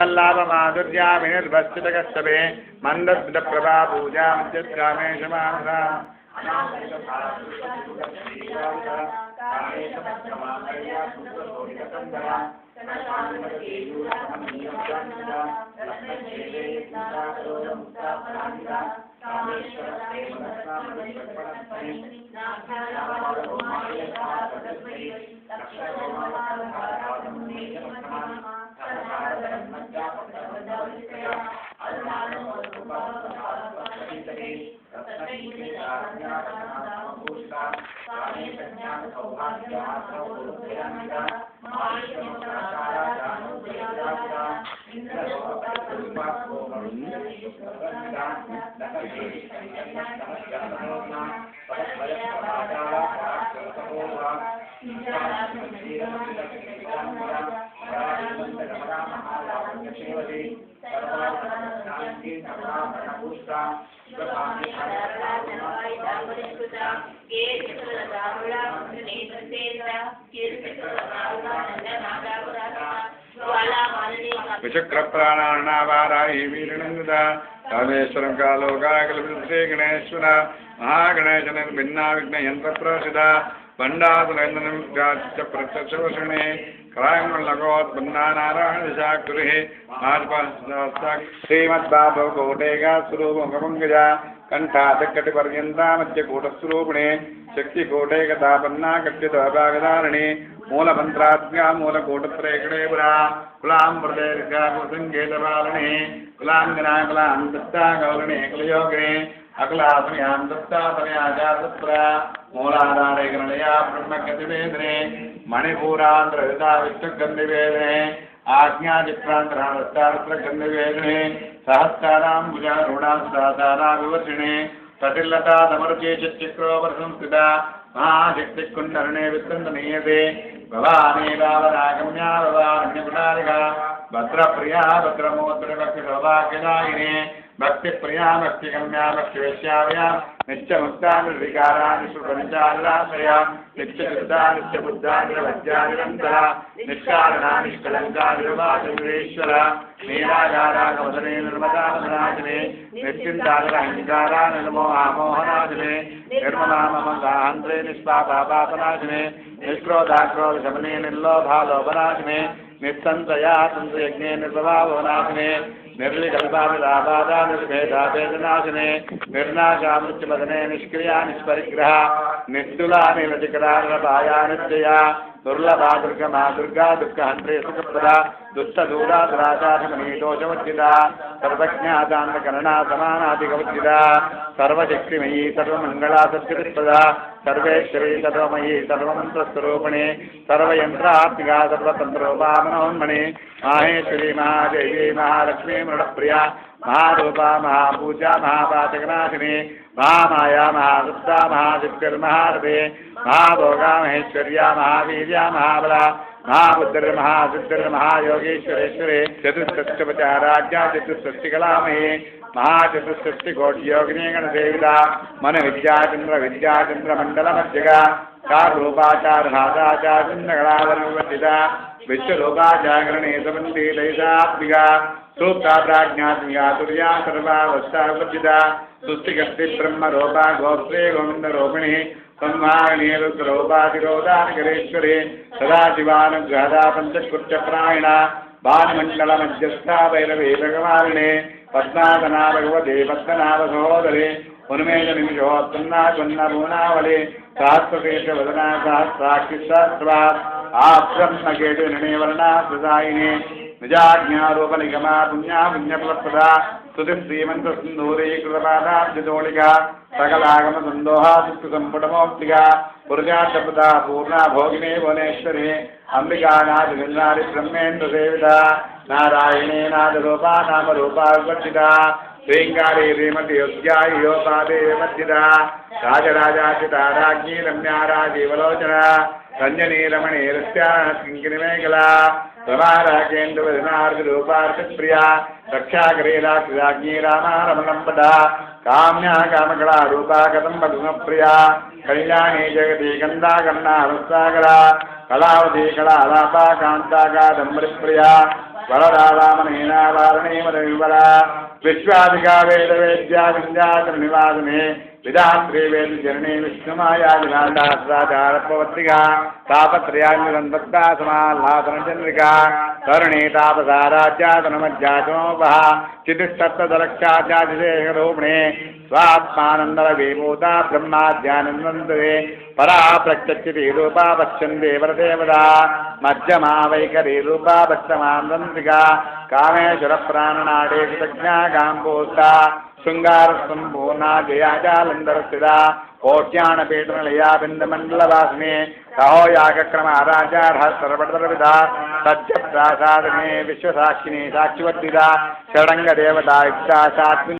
लाभमाधुर्या विनिर्भस्तितकस्तवे मन्दस्मितप्रभा पूजा मध्यद्रामेशमानसा विचक्रप्राणानावाराहि वीरणन्ददा कामेश्वरं कालोकाकल्पते गणेश्वर महागणेशन भिन्ना विघ्नयन्त्रप्रसिदा भण्डासुरेन्द्रनं च प्रत्यक्षवर्षणे क्रायङ्गोत्पन्ना नारायणदिशाकृतिः श्रीमद्बाभवकोटेगा स्वरूपमुखपङ्कजा कंठाचकटिपर्यन्ता मध्यकूटस्वरूपिणे शक्तिकोटैकतापन्ना कट्यतभागधारिणे मूलमन्त्राज्ञा मूलकूटत्रयकणे पुरा कुलां प्रदेशङ्गेतपालने कुलाङ्गना कुलां दत्ता गौरणे कुलयोगिने अकुलासमयां दत्ता तनयाचारदत्रा मूलाधारे गणया ब्रह्मगतिवेदने मणिपूरान्ध्रहृता विष्णुगन्धिवेदने आज्ञाचित्रान्तराणस्तारत्रगन्धिवेदने सहस्राणां भुजारूढां सहस्राणां विवर्षिणे तटिल्लता तमरुचे चित्तिक्रोपरसंस्थिता महाशक्तिकुण्डरणे वित्तन्दनीयते भवानी रावरागम्या भवारण्यकुटारिका भद्रप्रिया भद्रमोद्रभक्तिसौभाग्यदायिने भक्तिप्रिया भक्तिगम्या भक्तिवेश्याव्या नित्यमुक्ता निर्विकारा निष्प्रपञ्चानिराश्रया नित्यशुद्धा नित्यबुद्धा निरवज्या निरन्तरा निष्कारणा निष्कलङ्का निर्वाचन्द्रेश्वरा नीलागारा कमदने निर्मदा नाशिने निश्चिन्तानिरहङ्कारा निर्मोहामोहनाशिने निर्मला ममताहन्त्रे निष्पापापापनाशिने निष्क्रोधाक्रोधशमने निर्लोभालोभनाशिने निस्संशया तन्त्रयज्ञे निर्भवावनाशिने निर्विकल्पाभिलाभादा निर्भेदाभेदनाशिने निर्नाशा मृत्युमदने निष्क्रिया निष्परिग्रह निस्तुला निलचिकरारपाया नित्यया दुर्लभा दुर्गमा दुर्गा दुःखहन्त्रे सुखप्रदा दुष्टदूरा दुराचारमनीदोषवर्जिता सर्वज्ञातान्तकरणा समानाधिकवर्जिता सर्वशक्तिमयी सर्वमङ्गला सत्यप्रदा सर्वेश्वरी सर्वमयी सर्वमन्त्रस्वरूपिणे सर्वयन्त्रात्मिका सर्वतन्त्रोपा मनोन्मणि माहेश्वरी महादेवी महालक्ष्मी मृडप्रिया महारूपा महापूजा महापातकनाशिनी महामाया महादुर्गा महासिद्धिर्महारथे महाभोगा महेश्वर्या महावीर्या महाबला महाबुद्धिर्महासिद्धिर्महायोगीश्वरेश्वरे चतुष्षष्टिपचाराज्ञा चतुष्षष्टिकलामहे महाचतुष्षष्टिकोटियोगिनी गणसेविता मन विद्याचन्द्रमण्डलमध्यगा चारूपाचारहादाचार्यगणाधनविवर्जिता विश्वलोकाजागरणे समन्ति लयितात्मिका सूक्ता प्राज्ञात्मिका तुर्या सर्वावस्थावर्जिता सुस्तिकर्ति ब्रह्मरूपा गोत्रे गोविन्दरूपिणी संवाहिनी रुद्रोपाधिरोधानिकरेश्वरी सदाशिवानुग्रहदा पञ्चकृत्यप्रायणा भानुमण्डलमध्यस्था भैरवी भगवारिणे पद्मासना भगवते पद्मनाभ सहोदरे उन्मेषनिमिषोत्पन्ना त्वन्नभुवनावले सहस्रकेशवदना सहस्राक्षिसहस्रवात् आब्रह्मकेतुनिवर्णा सुदायिने निजाज्ञारूपनिगमा पुण्या पुण्यफलप्रदा स्तुतिश्रीमन्तसिन्धूरीकृतपादाब्जतोलिका सकलागमसन्दोहा सुसम्पुटमौक्तिका पुरुषार्थप्रदा पूर्णा भोगिने भुवनेश्वरी अम्बिकानाथविन्दारि ब्रह्मेन्द्रसेविता नारायणे नादरूपा नामरूपा विवर्जिता श्रीङ्गारे श्रीमती योग्यायोपादे विवर्जिता राजराजाचिता राज्ञी रम्या राजीवलोचना रंजनी रमणीरस्या किङ्किणिमेखला रमाराकेन्द्रवदनार्घरूपार्थिप्रिया रक्षाकरेलाक्षराज्ञी रामा रमणम्पदा काम्या कामकला रूपा कदम्बगुणप्रिया कल्याणी जगती गन्धा कर्णा हंसाकला कलावती कलालापा कान्ता कादम्बरिप्रिया वरदामनेना वारणे मदविवरा विश्वादिका वेदवेद्या विद्याकर्निवासने विधात्रे वेदचरणे विष्णुमायादिनादासदाचारपवत्रिका तापत्रयान्निरन्तक्ता समाह्लादनचन्द्रिका करुणे तापसाराच्यातनमज्जातमोपः चितिस्तत्तदलक्षाचादिशेखरोपणे स्वात्मानन्दरविभूता ब्रह्माद्यानन्दन्तरे परा प्रत्यक्षिते रूपा पश्यन्ते वरदेवता मध्यमा वैखरी रूपा पश्चमानन्दन्त्रिका कामेश्वरप्राणनाडे कृतज्ञा काम्पोस्ता शृङ्गारसम्पूर्णा जयाजालन्दरस्थिता कोट्याणपीठनिलया बिन्दमण्डलवासिने कहो यागक्रमाराचारः सर्वतरविदा सत्यप्रासादिने विश्वसाक्षिणे साक्षिवर्तिता षडङ्गदेवता युक्ता सात्विनी